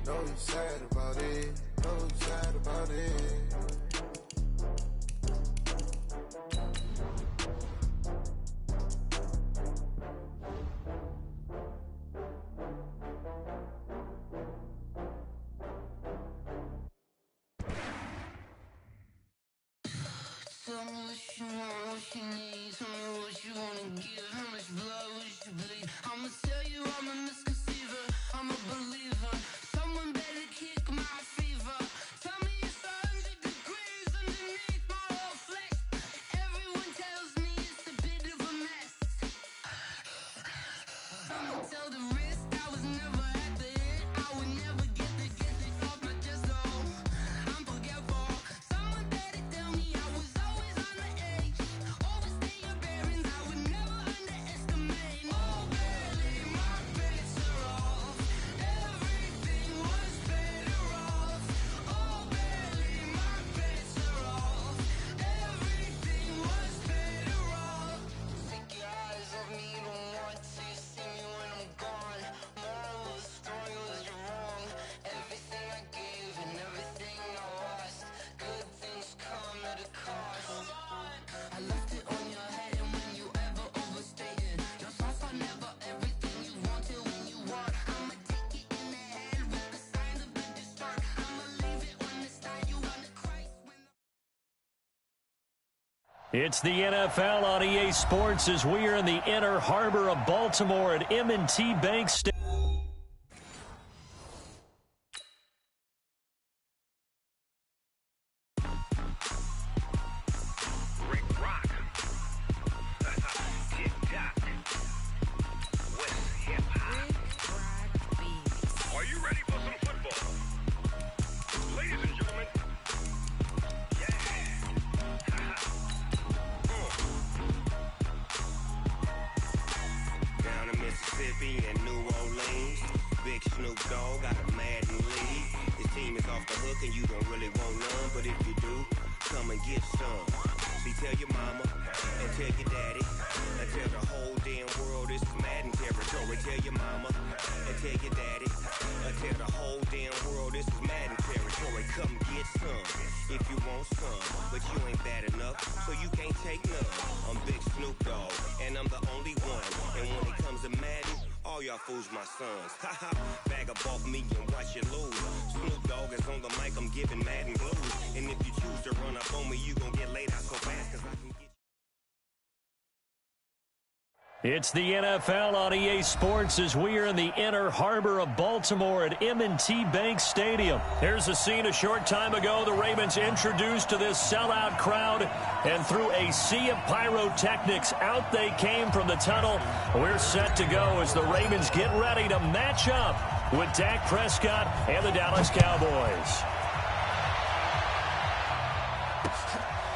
Know you sad about it. Know you sad about it. Tell me what you want, what you need. Tell me what you wanna give. How much blood would you bleed? I'ma tell you I'm a misconceiver. I'm a believer. Someone better kick my fever. Tell me it's 100 degrees underneath my whole flesh. Everyone tells me it's a bit of a mess. I'ma tell the risk I was never at the hit. I would never get it off my chest. Oh, I'm forgetful. Someone better tell me I was always on the edge. Overstay your bearings, I would never underestimate. Oh, barely my bets are off. Everything was better off. Oh, barely my bets are off. Everything was better off. Take your eyes off me, don't want to see me when I'm gone. Moral of the story was you're wrong. Everything I gave and everything I lost. Good things come at a cost. I left it on your head, and when you ever overstay it, your thoughts are never everything you wanted when you want. I'ma take it in the head with the signs of the distort. I'ma leave it on the side, you on the Christ when It's the NFL on EA Sports as we are in the inner harbor of Baltimore at M&T Bank Stadium. Rick Rock. Tick-tock. West hip-hop. Are you ready for some football? Ladies and gentlemen. Yeah. Down in Mississippi and New Orleans, Big Snoop Dogg got a Madden lead. His team is off the hook and you don't really want none, but if you do, come and get some. See, tell your mama and tell your daddy and tell the whole damn world this is Madden territory. Tell your mama and tell your daddy and tell the whole damn world this is Madden territory. Come get some if you want some, but you ain't bad enough, so you can't take none. I'm Big Snoop Dogg and I'm the only one, and when it comes to Madden, all y'all fools my sons. Haha, bag up off me and watch you lose. Snoop Dogg is on the mic, I'm giving Madden blues. And if you choose to run up on me, you gon' get laid out so fast, cause I can get. It's the NFL on EA Sports as we are in the inner harbor of Baltimore at M&T Bank Stadium. Here's a scene a short time ago. The Ravens introduced to this sellout crowd, and through a sea of pyrotechnics, out they came from the tunnel. We're set to go as the Ravens get ready to match up with Dak Prescott and the Dallas Cowboys.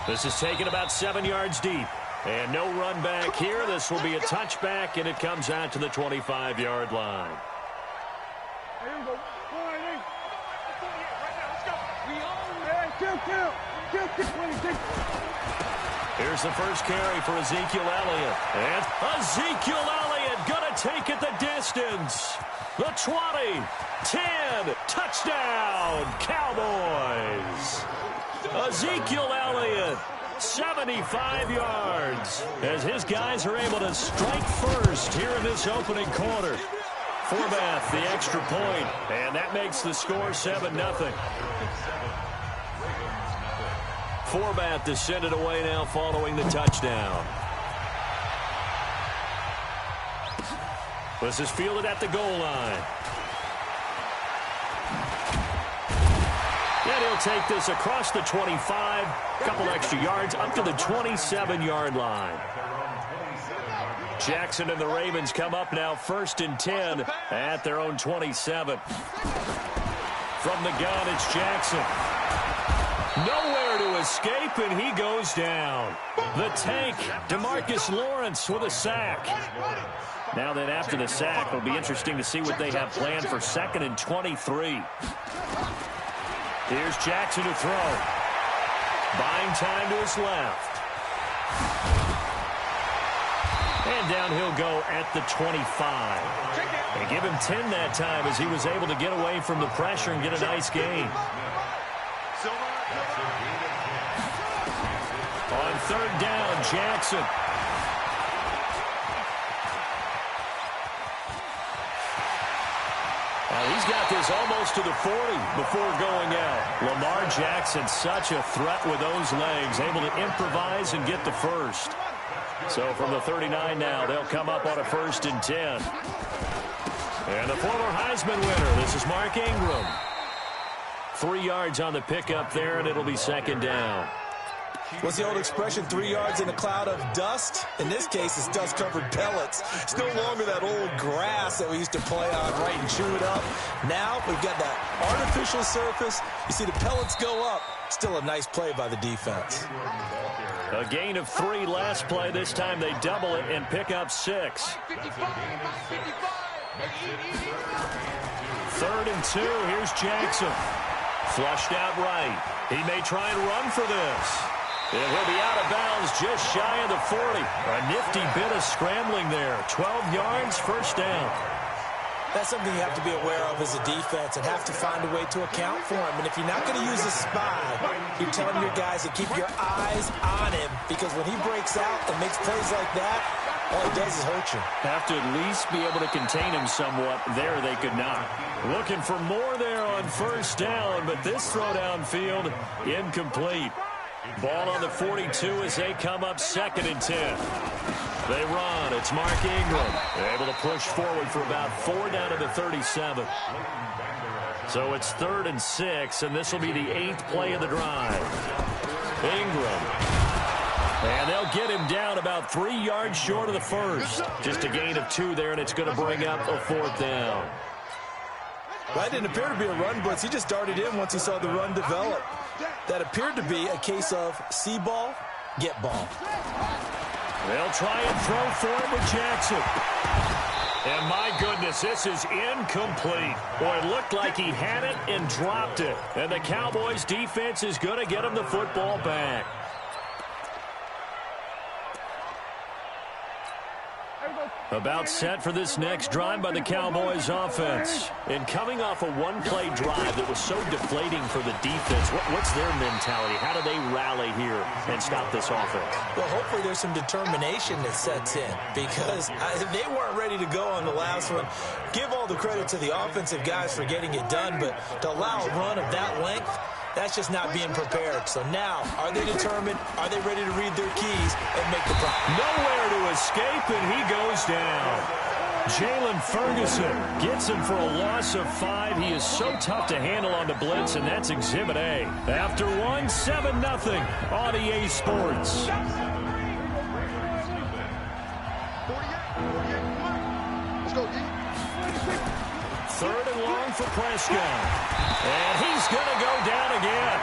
This is taken about 7 yards deep. And no run back here. This will be a touchback, and it comes out to the 25-yard line. Here's the first carry for Ezekiel Elliott. And Ezekiel Elliott going to take it the distance. The 20, 10, touchdown, Cowboys. Ezekiel Elliott, 75 yards, as his guys are able to strike first here in this opening quarter. Forbath, the extra point, and that makes the score 7-0. Forbath to send it away now following the touchdown. This is fielded at the goal line. And he'll take this across the 25, a couple extra yards, up to the 27-yard line. Jackson and the Ravens come up now 1st and 10 at their own 27. From the gun, it's Jackson. Nowhere to escape, and he goes down. The tank, DeMarcus Lawrence with a sack. Now then, after the sack, it'll be interesting to see what they have planned for 2nd and 23. Here's Jackson to throw. Buying time to his left. And down he'll go at the 25. They give him 10 that time as he was able to get away from the pressure and get a nice gain. On third down, Jackson. He's got this almost to the 40 before going out. Lamar Jackson, such a threat with those legs, able to improvise and get the first. So from the 39 now, they'll come up on a 1st and 10. And the former Heisman winner, this is Mark Ingram. 3 yards on the pickup there, and it'll be 2nd down. What's the old expression, 3 yards in a cloud of dust? In this case, it's dust-covered pellets. It's no longer that old grass that we used to play on, right, and chew it up. Now we've got that artificial surface. You see the pellets go up. Still a nice play by the defense. A gain of 3 last play. This time they double it and pick up 6. 3rd and 2. Here's Jackson. Flushed out right. He may try and run for this. And he'll be out of bounds just shy of the 40. A nifty bit of scrambling there. 12 yards, 1st down. That's something you have to be aware of as a defense and have to find a way to account for him. And if you're not going to use a spy, you're telling your guys to keep your eyes on him, because when he breaks out and makes plays like that, all he does is hurt you. Have to at least be able to contain him somewhat. There they could not. Looking for more there on 1st down, but this throw downfield incomplete. Ball on the 42 as they come up 2nd and 10. They run. It's Mark Ingram. They're able to push forward for about 4 down to the 37. So it's 3rd and 6, and this will be the 8th play of the drive. Ingram. And they'll get him down about 3 yards short of the 1st. Just a gain of 2 there, and it's going to bring up a 4th down. That didn't appear to be a run blitz. He just darted in once he saw the run develop. That appeared to be a case of see ball, get ball. They'll try and throw for it with Jackson. And my goodness, this is incomplete. Boy, it looked like he had it and dropped it. And the Cowboys defense is going to get him the football back. About set for this next drive by the Cowboys offense. And coming off a one-play drive that was so deflating for the defense, what's their mentality? How do they rally here and stop this offense? Well, hopefully there's some determination that sets in, because they weren't ready to go on the last one. Give all the credit to the offensive guys for getting it done, but to allow a run of that length, that's just not being prepared. So now, are they determined? Are they ready to read their keys and make the play? Nowhere to escape, and he goes down. Jalen Ferguson gets him for a loss of 5. He is so tough to handle on the blitz, and that's Exhibit A. After 7-0 on EA Sports. Third and long for Prescott. And he's going to go down again.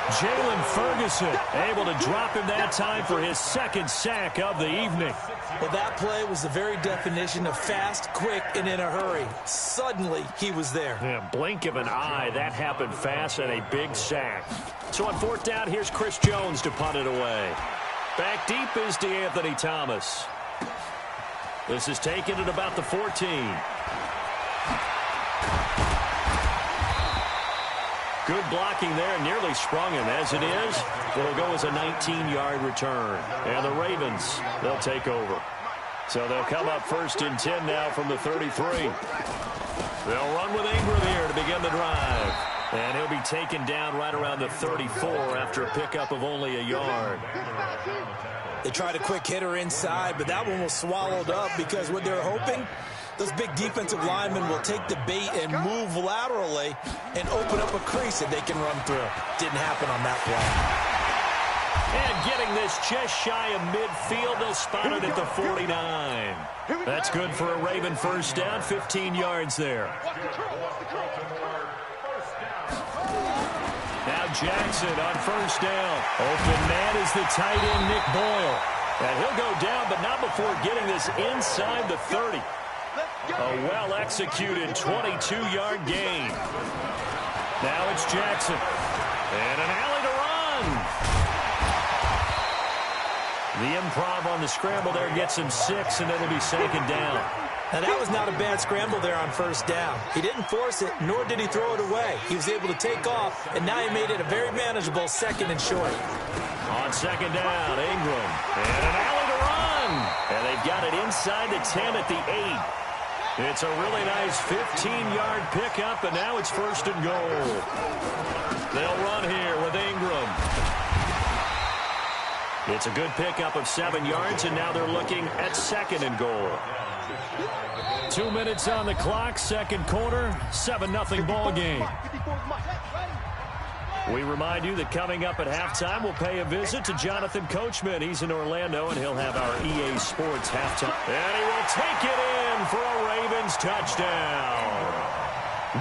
Jalen Ferguson able to drop him that time for his 2nd sack of the evening. Well, that play was the very definition of fast, quick, and in a hurry. Suddenly, he was there. Yeah, blink of an eye. That happened fast and a big sack. So on 4th down, here's Chris Jones to punt it away. Back deep is DeAnthony Thomas. This is taken at about the 14. Good blocking there, nearly sprung him. As it is, it'll go as a 19-yard return. And the Ravens, they'll take over. So they'll come up 1st and 10 now from the 33. They'll run with Ingram here to begin the drive. And he'll be taken down right around the 34 after a pickup of only a yard. They tried a quick hitter inside, but that one was swallowed up because what they're hoping, those big defensive linemen will take the bait and move laterally and open up a crease that they can run through. Didn't happen on that play. And getting this just shy of midfield, they'll spot it at the 49. That's good for a Raven 1st down, 15 yards there. Now Jackson on 1st down. Open man is the tight end, Nick Boyle. And he'll go down, but not before getting this inside the 30. A well-executed 22-yard gain. Now it's Jackson. And an alley to run. The improv on the scramble there gets him 6, and it'll be 2nd down. Now, that was not a bad scramble there on first down. He didn't force it, nor did he throw it away. He was able to take off, and now he made it a very manageable 2nd and short. On 2nd down, Ingram. And an alley to run. And they've got it inside the 10 at the 8. It's a really nice 15-yard pickup, and now it's 1st and goal. They'll run here with Ingram. It's a good pickup of 7 yards, and now they're looking at 2nd and goal. 2 minutes on the clock, 2nd quarter, 7-0 ball game. We remind you that coming up at halftime, we'll pay a visit to Jonathan Coachman. He's in Orlando, and he'll have our EA Sports halftime. And he will take it in for a Ravens touchdown.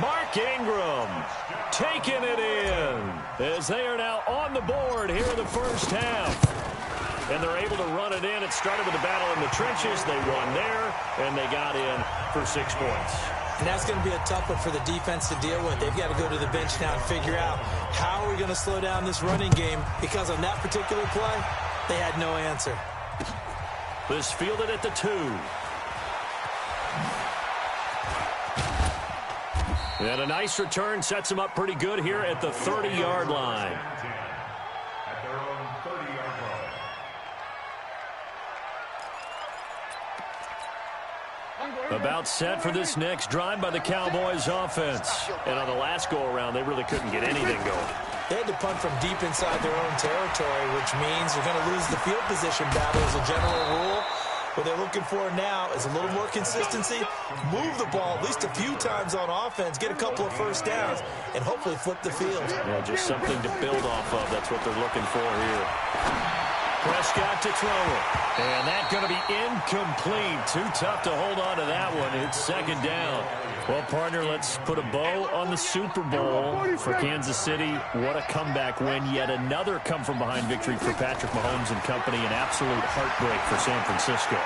Mark Ingram taking it in as they are now on the board here in the first half. And they're able to run it in. It started with a battle in the trenches. They won there, and they got in for 6 points. And that's going to be a tough one for the defense to deal with. They've got to go to the bench now and figure out how are we going to slow down this running game, because on that particular play, they had no answer. This fielded at the 2. And a nice return sets them up pretty good here at the 30-yard line. About set for this next drive by the Cowboys offense. And on the last go-around, they really couldn't get anything going. They had to punt from deep inside their own territory, which means they're going to lose the field position battle as a general rule. What they're looking for now is a little more consistency, move the ball at least a few times on offense, get a couple of first downs, and hopefully flip the field. Yeah, just something to build off of. That's what they're looking for here. Prescott to throw it. And that's going to be incomplete. Too tough to hold on to that one. It's 2nd down. Well, partner, let's put a bow on the Super Bowl for Kansas City. What a comeback win. Yet another come-from-behind victory for Patrick Mahomes and company. An absolute heartbreak for San Francisco.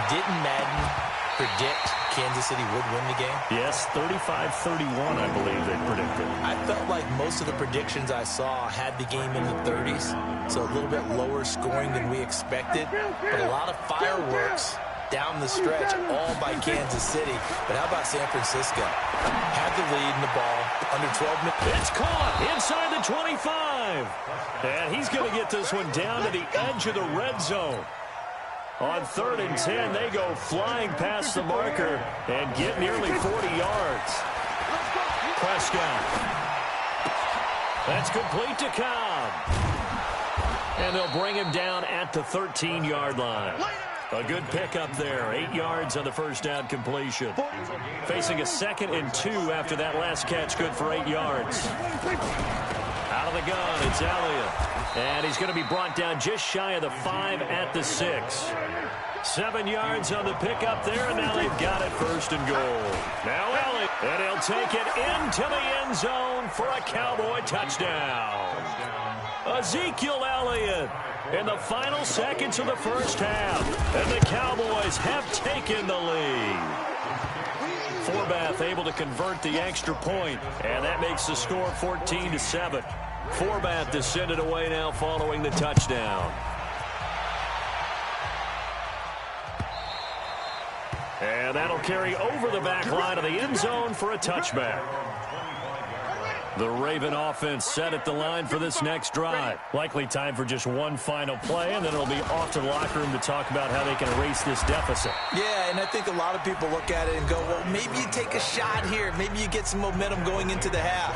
Didn't Madden predict Kansas City would win the game? Yes, 35-31, I believe they predicted. I felt like most of the predictions I saw had the game in the 30s, so a little bit lower scoring than we expected, but a lot of fireworks down the stretch, all by Kansas City. But how about San Francisco? Had the lead in the ball, under 12 minutes. It's caught inside the 25. And he's going to get this one down to the edge of the red zone. On 3rd and 10, they go flying past the marker and get nearly 40 yards. Prescott. That's complete to Cobb. And they'll bring him down at the 13-yard line. A good pickup there. 8 yards on the first down completion. Facing a 2nd and 2 after that last catch. Good for 8 yards. Out of the gun, it's Elliott. And he's going to be brought down just shy of the 5 at the 6. 7 yards on the pickup there, and now they've got it 1st and goal. Now Elliott, and he'll take it into the end zone for a Cowboy touchdown. Ezekiel Elliott in the final seconds of the first half, and the Cowboys have taken the lead. Forbath able to convert the extra point, and that makes the score 14-7. Forbath to send it away now following the touchdown. And that'll carry over the back line of the end zone for a touchback. The Raven offense set at the line for this next drive. Likely time for just one final play, and then it'll be off to the locker room to talk about how they can erase this deficit. Yeah, and I think a lot of people look at it and go, well, maybe you take a shot here. Maybe you get some momentum going into the half.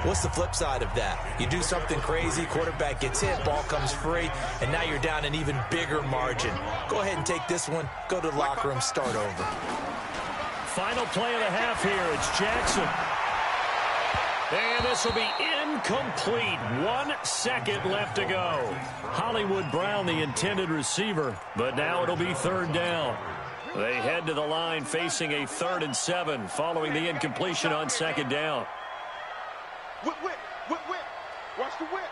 What's the flip side of that? You do something crazy, quarterback gets hit, ball comes free, and now you're down an even bigger margin. Go ahead and take this one, go to the locker room, start over. Final play of the half here. It's Jackson. And this will be incomplete. 1 second left to go. Hollywood Brown, the intended receiver, but now it'll be 3rd down. They head to the line facing a 3rd and 7 following the incompletion on 2nd down. Whip. Watch the whip.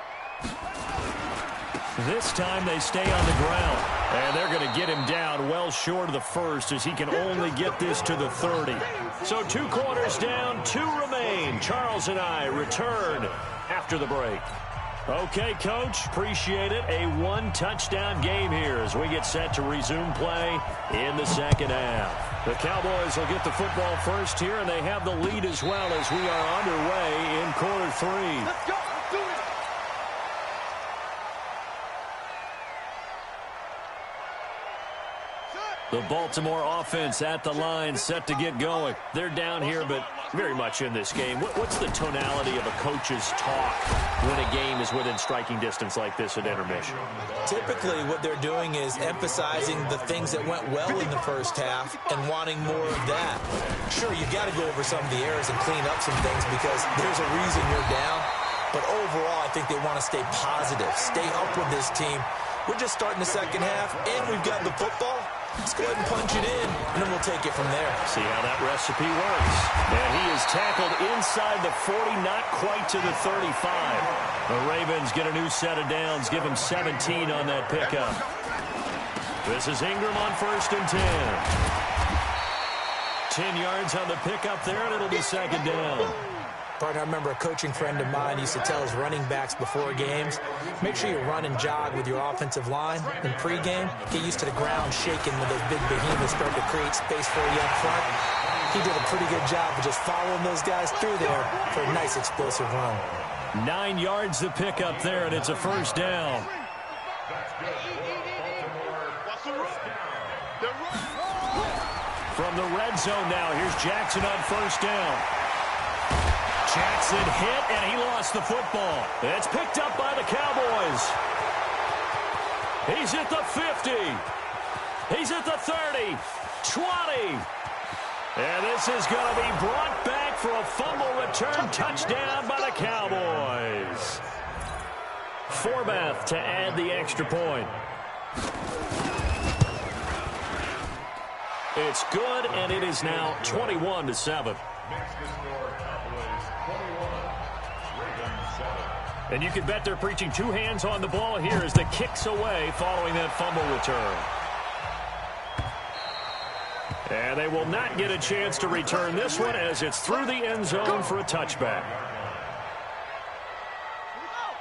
This time they stay on the ground, and they're going to get him down well short of the 1st as he can only get this to the 30. So 2 quarters down, 2 remain. Charles and I return after the break. Okay, Coach, appreciate it. A 1-touchdown game here as we get set to resume play in the 2nd half. The Cowboys will get the football first here, and they have the lead as well as we are underway in quarter 3. Let's go. Let's do it. The Baltimore offense at the line, set to get going. They're down here, but very much in this game. What's the tonality of a coach's talk when a game is within striking distance like this at intermission? Typically, what they're doing is emphasizing the things that went well in the first half and wanting more of that. Sure, you've got to go over some of the errors and clean up some things because there's a reason you're down. But overall, I think they want to stay positive, stay up with this team. We're just starting the second half, and we've got the football. Let's go ahead and punch it in, and then we'll take it from there. See how that recipe works. And he is tackled inside the 40, not quite to the 35. The Ravens get a new set of downs, give him 17 on that pickup. This is Ingram on 1st and 10. 10 yards on the pickup there, and it'll be 2nd down. Partner, I remember a coaching friend of mine used to tell his running backs before games, make sure you run and jog with your offensive line in pregame. Get used to the ground shaking when those big behemoths start to create space for you up front. He did a pretty good job of just following those guys through there for a nice explosive run. 9 yards to pick up there, and it's a 1st down. From the red zone now, here's Jackson on 1st down. Jackson hit, and he lost the football. It's picked up by the Cowboys. He's at the 50. He's at the 30, 20. And this is going to be brought back for a fumble return touchdown by the Cowboys. Forbath to add the extra point. It's good, and it is now 21-7. And you can bet they're preaching 2 hands on the ball here as the kick's away following that fumble return. And they will not get a chance to return this one as it's through the end zone for a touchback.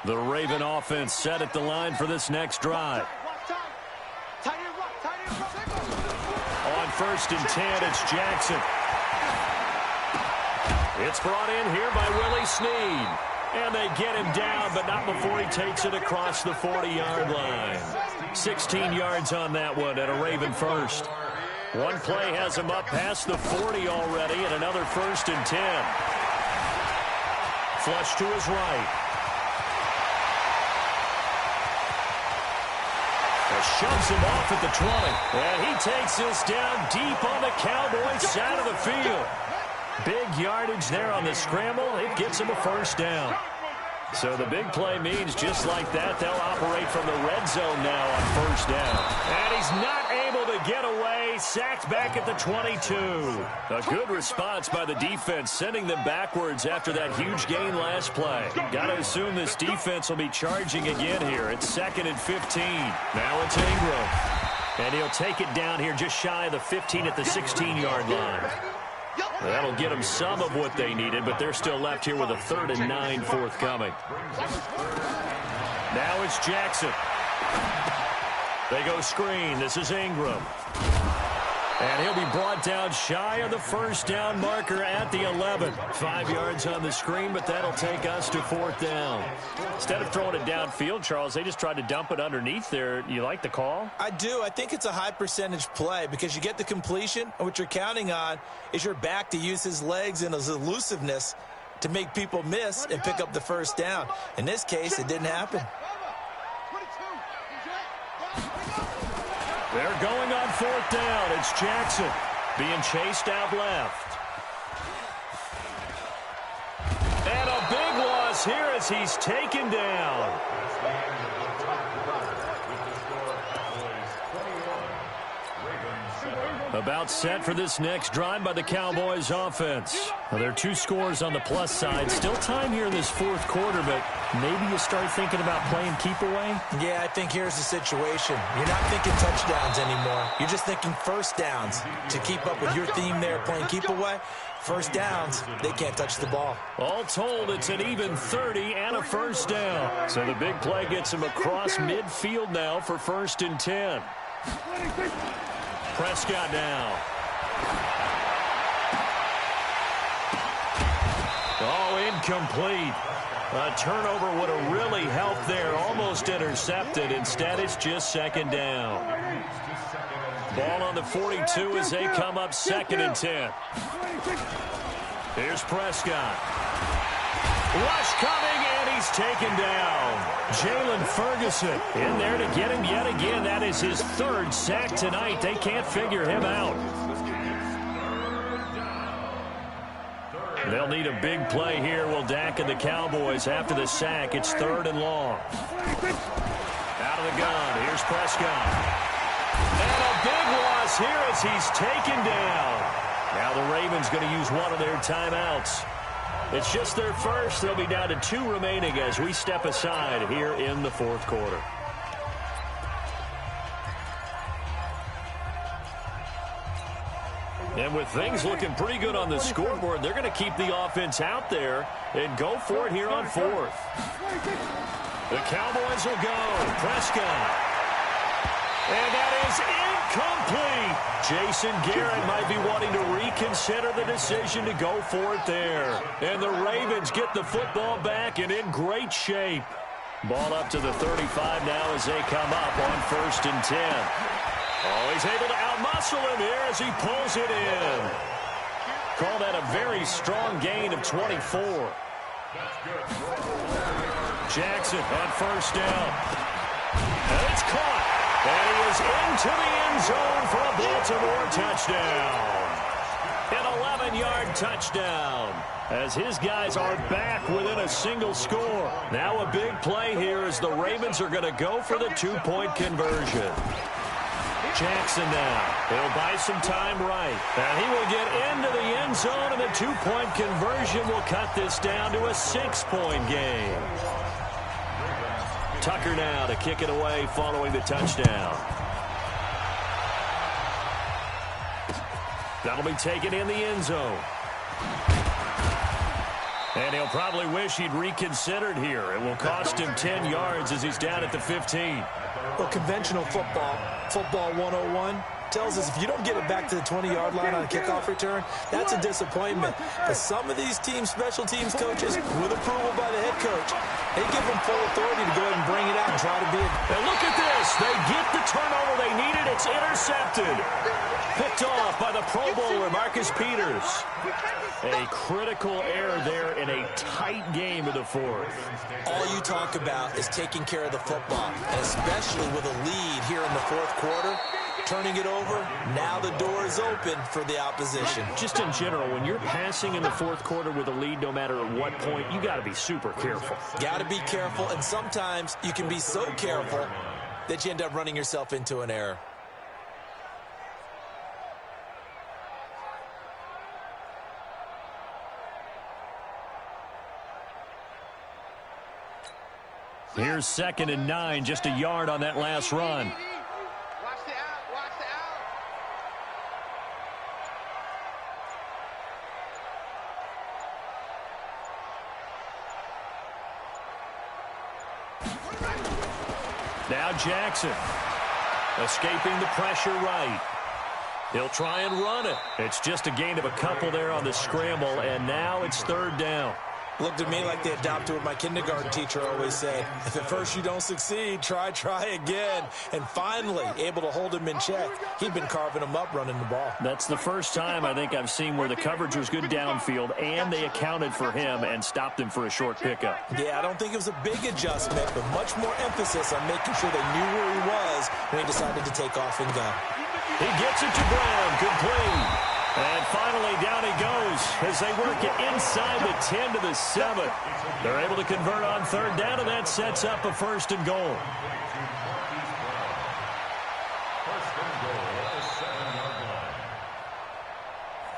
The Raven offense set at the line for this next drive. On 1st and 10, it's Jackson. It's brought in here by Willie Snead. And they get him down, but not before he takes it across the 40-yard line. 16 yards on that one and a Raven first. One play has him up past the 40 already, and another 1st and 10. Flush to his right. Shoves him off at the 20. And he takes this down deep on the Cowboys side of the field. Big yardage there on the scramble. It gets him a 1st down. So the big play means just like that, they'll operate from the red zone now on 1st down. And he's not able to get away. Sacked back at the 22. A good response by the defense, sending them backwards after that huge gain last play. Got to assume this defense will be charging again here. It's 2nd and 15. Now it's Ingram. And he'll take it down here just shy of the 15 at the 16-yard line. That'll get them some of what they needed, but they're still left here with a 3rd and 9 forthcoming. Now it's Jackson. They go screen. This is Ingram. And he'll be brought down shy of the 1st down marker at the 11. 5 yards on the screen, but that'll take us to 4th down. Instead of throwing it downfield, Charles, they just tried to dump it underneath there. You like the call? I do. I think it's a high percentage play because you get the completion, and what you're counting on is your back to use his legs and his elusiveness to make people miss and pick up the 1st down. In this case, it didn't happen. They're going on 4th down. It's Jackson being chased out left. And a big loss here as he's taken down. About set for this next drive by the Cowboys offense. Well, there are 2 scores on the plus side. Still time here in this 4th quarter, but maybe you start thinking about playing keep away? Yeah, I think here's the situation. You're not thinking touchdowns anymore. You're just thinking 1st downs. To keep up with your theme there, playing keep away, 1st downs, they can't touch the ball. All told, it's an even 30 and a 1st down. So the big play gets him across midfield now for 1st and 10. Prescott now. Oh, incomplete. A turnover would have really helped there. Almost intercepted. Instead, it's just second down. Ball on the 42 as they come up 2nd and 10. Here's Prescott. Rush coming, and he's taken down. Jalen Ferguson in there to get him yet again. That is his 3rd sack tonight. They can't figure him out. They'll need a big play here. Will Dak and the Cowboys after the sack. It's 3rd and long. Out of the gun. Here's Prescott. And a big loss here as he's taken down. Now the Ravens going to use one of their timeouts. It's just their first. They'll be down to 2 remaining as we step aside here in the 4th quarter. And with things looking pretty good on the scoreboard, they're going to keep the offense out there and go for it here on 4th. The Cowboys will go. Prescott. And that is incomplete. Jason Garrett might be wanting to reconsider the decision to go for it there. And the Ravens get the football back and in great shape. Ball up to the 35 now as they come up on 1st and 10. Oh, he's able to outmuscle him here as he pulls it in. Call that a very strong gain of 24. Jackson on 1st down. And it's caught. And he is into the end zone for a Baltimore touchdown. An 11-yard touchdown as his guys are back within a single score. Now a big play here as the Ravens are going to go for the 2-point conversion. Jackson now. He'll buy some time right. And he will get into the end zone, and the 2-point conversion will cut this down to a 6-point game. Tucker now to kick it away following the touchdown. That'll be taken in the end zone. And he'll probably wish he'd reconsidered here. It will cost him 10 yards as he's down at the 15. Well, conventional football 101, tells us if you don't get it back to the 20-yard line on a kickoff return, that's a disappointment. But some of these special teams coaches, with approval by the head coach, they give them full authority to go ahead and bring it out and try to be it. And look at this. They get the turnover they needed. It's intercepted. Picked off by the Pro Bowler, Marcus Peters. A critical error there in a tight game of the 4th. All you talk about is taking care of the football, and especially with a lead here in the 4th quarter. Turning it over, now the door is open for the opposition. Just in general, when you're passing in the 4th quarter with a lead, no matter at what point, you got to be super careful. Got to be careful, and sometimes you can be so careful that you end up running yourself into an error. Here's 2nd and 9, just a yard on that last run. Now Jackson, escaping the pressure right. He'll try and run it. It's just a gain of a couple there on the scramble, and now it's 3rd down. Looked at me like they adopted what my kindergarten teacher always said. If at first you don't succeed, try again. And finally, able to hold him in check. He'd been carving him up running the ball. That's the first time I think I've seen where the coverage was good downfield, and they accounted for him and stopped him for a short pickup. Yeah, I don't think it was a big adjustment, but much more emphasis on making sure they knew where he was when he decided to take off and go. He gets it to Brown, complete. And finally, down he goes as they work it inside the 10 to the 7. They're able to convert on 3rd down, and that sets up a 1st and goal.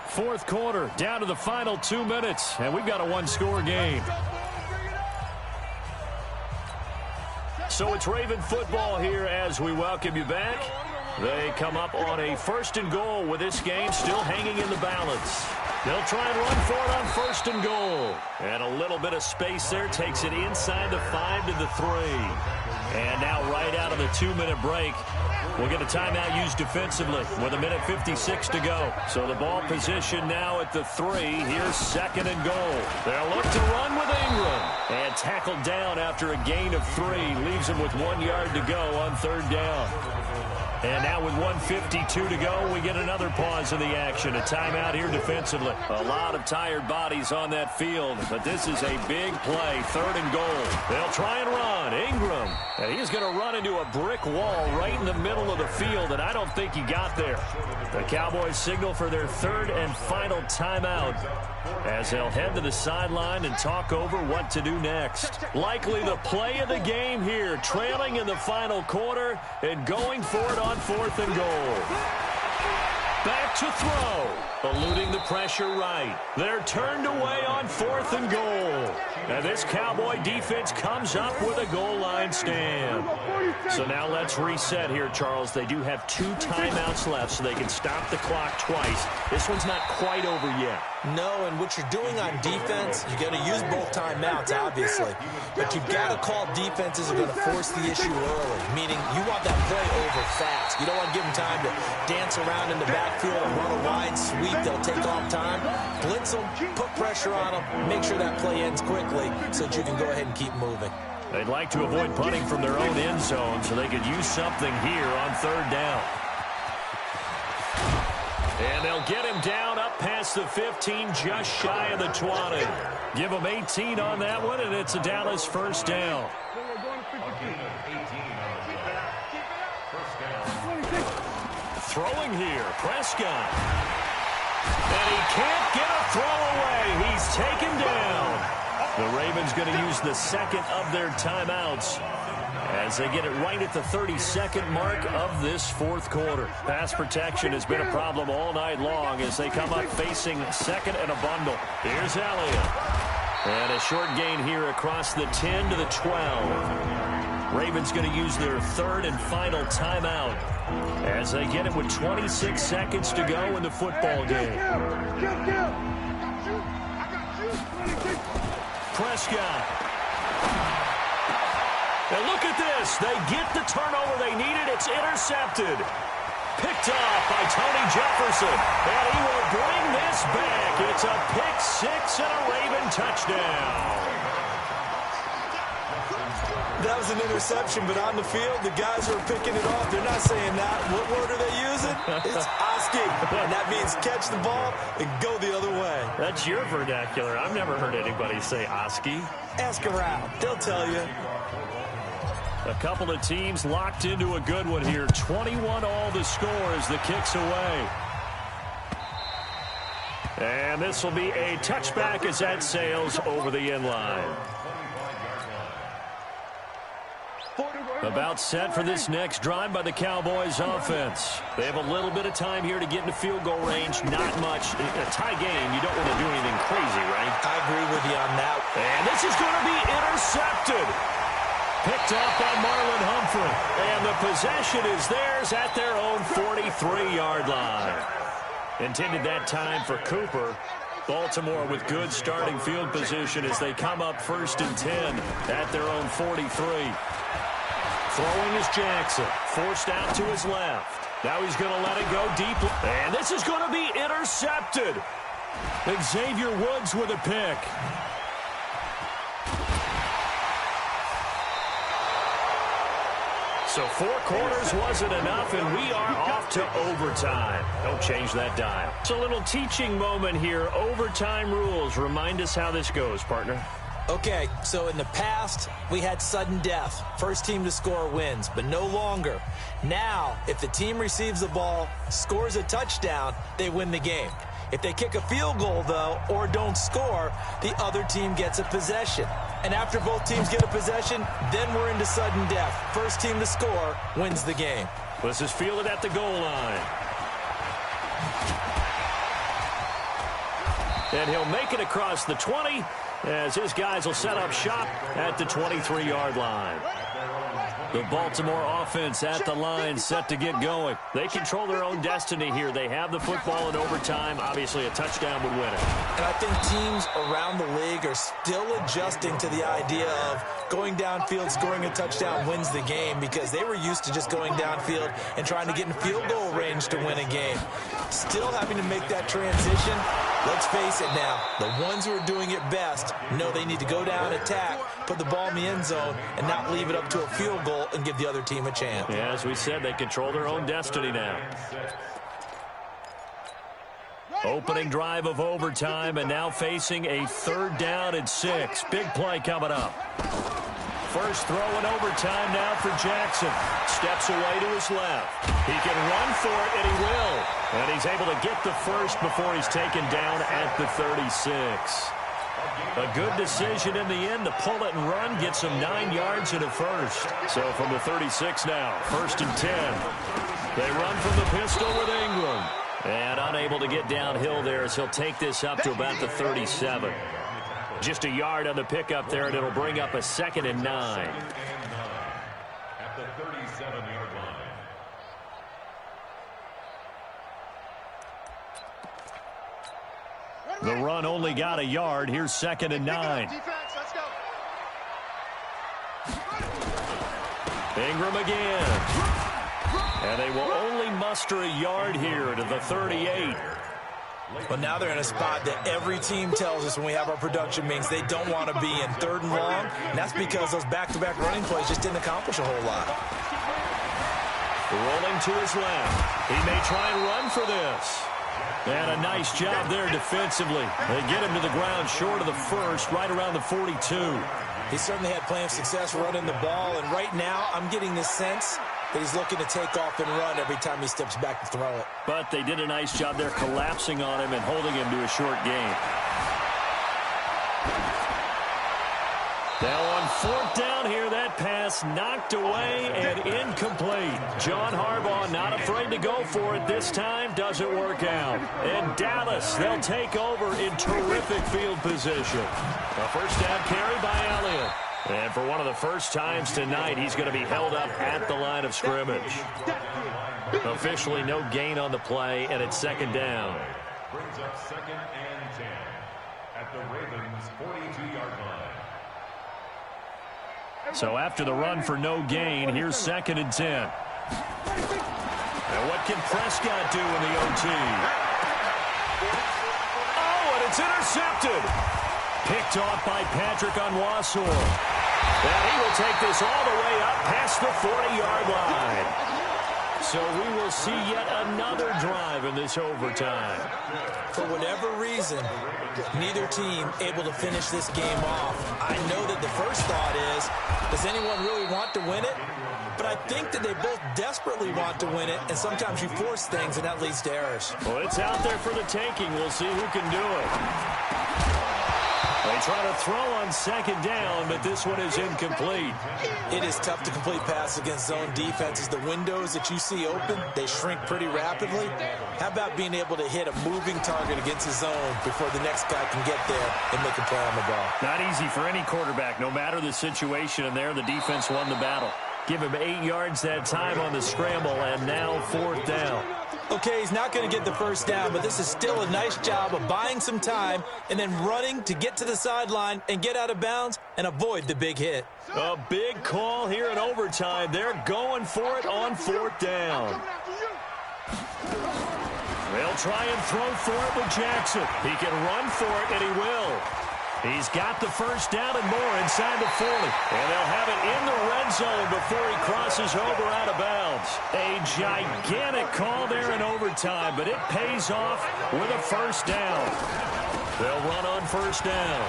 Fourth quarter, down to the final 2 minutes, and we've got a 1-score game. So it's Raven football here as we welcome you back. They come up on a 1st and goal with this game still hanging in the balance. They'll try and run for it on 1st and goal. And a little bit of space there takes it inside the 5 to the 3. And now right out of the 2-minute break, We'll get a timeout used defensively with 1:56 to go. So the ball position now at the 3. Here's 2nd and goal. They'll look to run with Ingram. And tackled down after a gain of 3. Leaves him with 1 yard to go on 3rd down. And now with 1:52 to go, we get another pause in the action. A timeout here defensively. A lot of tired bodies on that field, but this is a big play. 3rd and goal. They'll try and run. Ingram. And he's going to run into a brick wall right in the middle of the field, and I don't think he got there. The Cowboys signal for their 3rd and final timeout as they'll head to the sideline and talk over what to do next. Likely the play of the game here, trailing in the final quarter and going for it on 4th and goal. Back to throw. Eluding the pressure right. They're turned away on 4th and goal. And this Cowboy defense comes up with a goal line stand. So now let's reset here, Charles. They do have 2 timeouts left, so they can stop the clock twice. This one's not quite over yet. No, and what you're doing on defense, you got to use both timeouts, obviously. But you've got to call defenses are going to force the issue early, meaning you want that play over fast. You don't want to give them time to dance around in the backfield and run a wide sweep. They'll take off time, blitz them, put pressure on them, make sure that play ends quickly so that you can go ahead and keep moving. They'd like to avoid punting from their own end zone so they could use something here on 3rd down. And they'll get him down up past the 15, just shy of the 20. Give him 18 on that one, and it's a Dallas 1st down. Throwing here, Prescott. And he can't get a throw away. He's taken down. The Ravens going to use the 2nd of their timeouts as they get it right at the 32nd mark of this 4th quarter. Pass protection has been a problem all night long as they come up facing 2nd and a bundle. Here's Elliott. And a short gain here across the 10 to the 12. Ravens going to use their 3rd and final timeout as they get it with 26 seconds to go in the football game. Prescott. And look at this. They get the turnover they needed. It's intercepted. Picked up by Tony Jefferson. And he will bring this back. It's a pick-6 and a Raven touchdown. That was an interception, but on the field, the guys who are picking it off, they're not saying that. What word are they using? It's Oski, and that means catch the ball and go the other way. That's your vernacular. I've never heard anybody say Oski. Ask around. They'll tell you. A couple of teams locked into a good one here. 21 all the score as the kick's away. And this will be a touchback as that sails over the end line. About set for this next drive by the Cowboys offense. They have a little bit of time here to get into field goal range. Not much. In a tie game, you don't want to do anything crazy, right? I agree with you on that. And this is going to be intercepted. Picked up by Marlon Humphrey. And the possession is theirs at their own 43-yard line. Intended that time for Cooper. Baltimore with good starting field position as they come up 1st and 10 at their own 43. Throwing is Jackson. Forced out to his left. Now he's going to let it go deep. And this is going to be intercepted. Xavier Woods with a pick. So 4 quarters wasn't enough, and we are off to overtime. Don't change that dial. It's a little teaching moment here. Overtime rules. Remind us how this goes, partner. Okay, so in the past, we had sudden death. First team to score wins, but no longer. Now, if the team receives the ball, scores a touchdown, they win the game. If they kick a field goal, though, or don't score, the other team gets a possession. And after both teams get a possession, then we're into sudden death. First team to score wins the game. This is fielded at the goal line. And he'll make it across the 20 as his guys will set up shop at the 23-yard line. The Baltimore offense at the line, set to get going. They control their own destiny here. They have the football in overtime. Obviously, a touchdown would win it. And I think teams around the league are still adjusting to the idea of going downfield, scoring a touchdown wins the game, because they were used to just going downfield and trying to get in field goal range to win a game. Still having to make that transition. Let's face it now, the ones who are doing it best know they need to go down, attack, put the ball in the end zone, and not leave it up to a field goal and give the other team a chance. Yeah, as we said, they control their own destiny now. Opening drive of overtime, and now facing a 3rd down and 6. Big play coming up. First throw in overtime now for Jackson. Steps away to his left. He can run for it, and he will. And he's able to get the first before he's taken down at the 36. A good decision in the end to pull it and run, gets him 9 yards and a first. So from the 36 now, 1st and 10. They run from the pistol with Ingram. And unable to get downhill there as he'll take this up to about the 37. Just a yard on the pickup there, and it'll bring up a 2nd and 9. At the 37-yard line. The run only got a yard. Here's 2nd and 9. Ingram again. And they will only muster a yard here to the 38. But now they're in a spot that every team tells us when we have our production meetings they don't want to be in, 3rd and long. And that's because those back-to-back running plays just didn't accomplish a whole lot. Rolling to his left. He may try and run for this. And a nice job there defensively. They get him to the ground short of the first, right around the 42. He certainly had plenty of success running the ball, and right now I'm getting the sense that he's looking to take off and run every time he steps back to throw it. But they did a nice job there collapsing on him and holding him to a short gain. Now on 4th down here, that pass knocked away and incomplete. John Harbaugh not afraid to go for it this time. Doesn't work out. And Dallas, they'll take over in terrific field position. A 1st down carry by Elliott. And for one of the first times tonight, he's going to be held up at the line of scrimmage. Officially no gain on the play, and it's 2nd down. Brings up 2nd and 10 at the Ravens' 42-yard line. So after the run for no gain, here's 2nd and 10. And what can Prescott do in the OT? Oh, and it's intercepted. Picked off by Patrick Onwuasor. And he will take this all the way up past the 40-yard line. So we will see yet another drive in this overtime. For whatever reason, neither team able to finish this game off. I know that the first thought is, does anyone really want to win it? But I think that they both desperately want to win it, and sometimes you force things, and that leads to errors. Well, it's out there for the taking. We'll see who can do it. They try to throw on 2nd down, but this one is incomplete. It is tough to complete passes against zone defenses. The windows that you see open, they shrink pretty rapidly. How about being able to hit a moving target against the zone before the next guy can get there and make a play on the ball? Not easy for any quarterback, no matter the situation, and there the defense won the battle. Give him 8 yards that time on the scramble, and now 4th down. Okay, he's not going to get the first down, but this is still a nice job of buying some time and then running to get to the sideline and get out of bounds and avoid the big hit. A big call here in overtime. They're going for it on 4th down. They'll try and throw for it with Jackson. He can run for it, and he will. He's got the first down and more inside the 40. And they'll have it in the red zone before he crosses over out of bounds. A gigantic call there in overtime, but it pays off with a first down. They'll run on 1st down.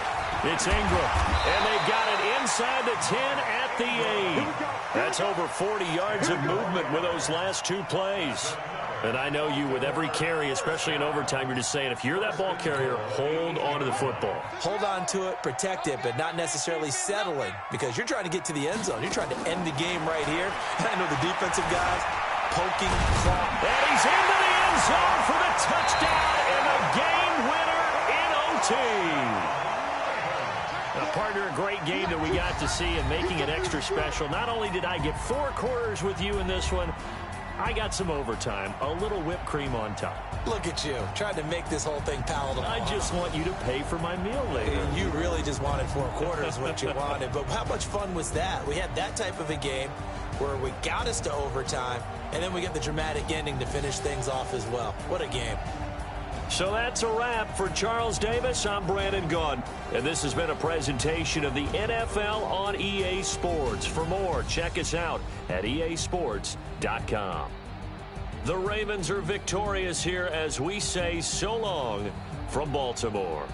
It's Ingram, and they've got it inside the 10 at the 8. That's over 40 yards of movement with those last 2 plays. And I know you, with every carry, especially in overtime, you're just saying, if you're that ball carrier, hold on to the football. Hold on to it, protect it, but not necessarily settling, because you're trying to get to the end zone. You're trying to end the game right here. I know the defensive guys poking, clawing. And he's into the end zone for the touchdown and the game winner in OT. Partner, a great game that we got to see and making it extra special. Not only did I get 4 quarters with you in this one, I got some overtime, a little whipped cream on top. Look at you, trying to make this whole thing palatable. I just want you to pay for my meal later. You really just wanted 4 quarters, what you wanted. But how much fun was that? We had that type of a game where we got us to overtime, and then we get the dramatic ending to finish things off as well. What a game. So that's a wrap for Charles Davis. I'm Brandon Gaudin, and this has been a presentation of the NFL on EA Sports. For more, check us out at easports.com. The Ravens are victorious here as we say so long from Baltimore.